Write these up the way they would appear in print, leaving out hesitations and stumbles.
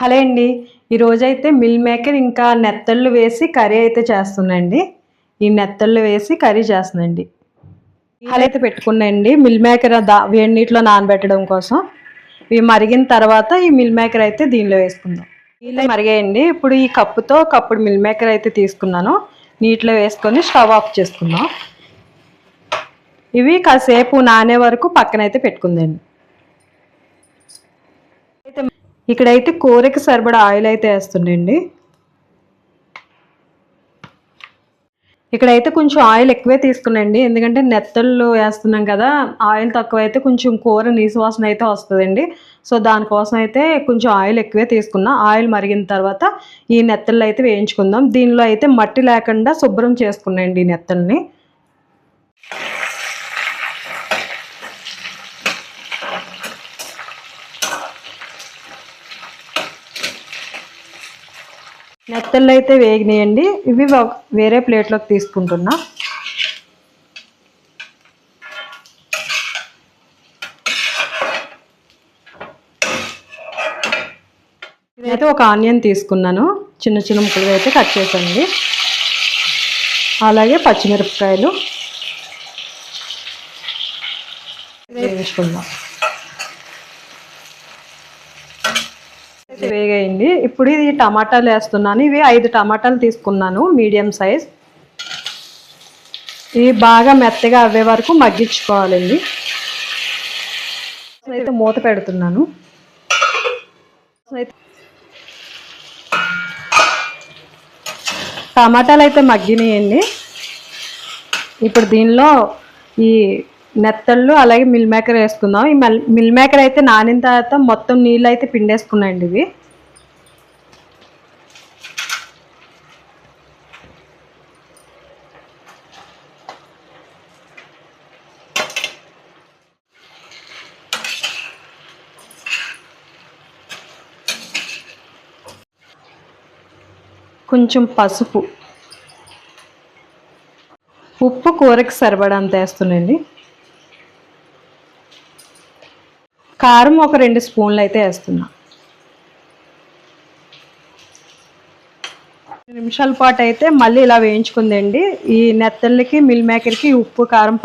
Hello అండి, ఈరోజైతే meal maker ఇంకా నెత్తళ్ళు వేసి కర్రీ అయితే చేస్తున్నాండి. ఈ నెత్తళ్ళు వేసి కర్రీ చేస్తున్నాండి. హలో అయితే పెట్టుకున్నాండి. మిల్ మేకర్ వేడి నీటిలో నానబెట్టడం కోసం. ఇవి మరిగిన తర్వాత ఈ మిల్ మేకర్ అయితే దీనిలో వేసుకుందాం. నీళ్ళు మరిగాయండి. ఇప్పుడు ఈ కప్పుతో కప్పుడు మిల్ మేకర్ అయితే తీసుకున్నాను. నీటిలో వేసుకొని స్టవ్ ఆఫ్ చేసుకుందాం. ఇవి కాసేపు నానే వరకు పక్కనైతే పెట్టుకుందండి. ఇక్కడైతే కూరకి సరిపడా ఆయిల్ అయితే వేస్తుండండి. ఇక్కడైతే కొంచెం ఆయిల్ ఎక్కువే తీసుకున్నాండి, ఎందుకంటే నెత్తళ్ళు వేస్తున్నాం కదా. ఆయిల్ తక్కువ అయితే కొంచెం కూర నీసు వాసన అయితే వస్తుందండి. సో దానికోసం అయితే కొంచెం ఆయిల్ ఎక్కువే తీసుకున్నా. ఆయిల్ మరిగిన తర్వాత ఈ నెత్తళ్ళు అయితే వేయించుకుందాం. దీనిలో అయితే మట్టి లేకుండా శుభ్రం చేసుకున్నాండి ఈ నెత్తల్ని. నెత్తళ్ళు అయితే వేగినాయండి. ఇవి వేరే ప్లేట్లోకి తీసుకుంటున్నా. ఇదైతే ఒక ఆనియన్ తీసుకున్నాను, చిన్న చిన్న ముక్కలుగా అయితే కట్ చేసానండి. అలాగే పచ్చిమిరపకాయలు వేయించుకుందాం. వేగాయండి. ఇప్పుడు ఇది టమాటాలు వేస్తున్నాను. ఇవి 5 టమాటాలు తీసుకున్నాను, మీడియం సైజ్. ఇవి బాగా మెత్తగా అవ్వే వరకు మగ్గించుకోవాలండి. అయితే మూత పెడుతున్నాను. టమాటాలు అయితే మగ్గినాయండి. ఇప్పుడు దీనిలో ఈ నెత్తళ్ళు అలాగే మిల్ మేకర్ వేసుకుందాం. ఈ మిల్ మేకర్ అయితే నానిన తర్వాత మొత్తం నీళ్ళు అయితే పిండేసుకున్నాయండి. ఇవి కొంచెం పసుపు, ఉప్పు కూరకి సరిపడంత వేస్తున్నాండి. కారం ఒక 2 స్పూన్లు అయితే వేస్తున్నా. 2 నిమిషాల పాటు అయితే మళ్ళీ ఇలా వేయించుకుందండి. ఈ నెత్తళ్ళకి మిల్ మేకర్కి ఉప్పు కారం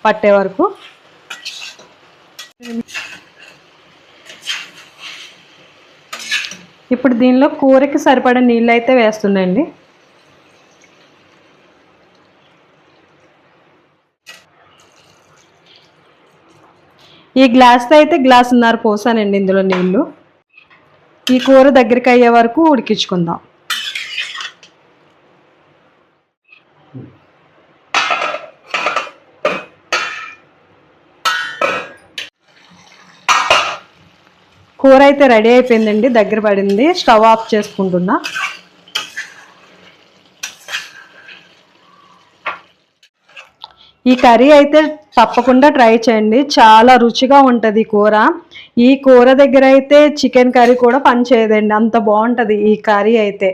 పట్టే వరకు. ఇప్పుడు దీనిలో కూరకి సరిపడా నీళ్ళు అయితే వేస్తుందండి. ఈ గ్లాస్తో అయితే గ్లాసున్నర పోసానండి ఇందులో నీళ్ళు. ఈ కూర దగ్గరికి అయ్యే వరకు ఉడికించుకుందాం. కూర అయితే రెడీ అయిపోయిందండి, దగ్గర పడింది. స్టవ్ ఆఫ్ చేసుకుంటున్నా. ఈ కర్రీ అయితే తప్పకుండా ట్రై చేయండి, చాలా రుచిగా ఉంటుంది కూర. ఈ కూర దగ్గర అయితే చికెన్ కర్రీ కూడా పనిచేయదండి, అంత బాగుంటుంది ఈ కర్రీ అయితే.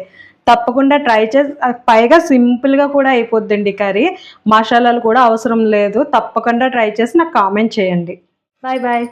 తప్పకుండా ట్రై చేసి, పైగా సింపుల్గా కూడా అయిపోద్దండి కర్రీ. మసాలాలు కూడా అవసరం లేదు. తప్పకుండా ట్రై చేసి నాకు కామెంట్ చేయండి. Bye bye.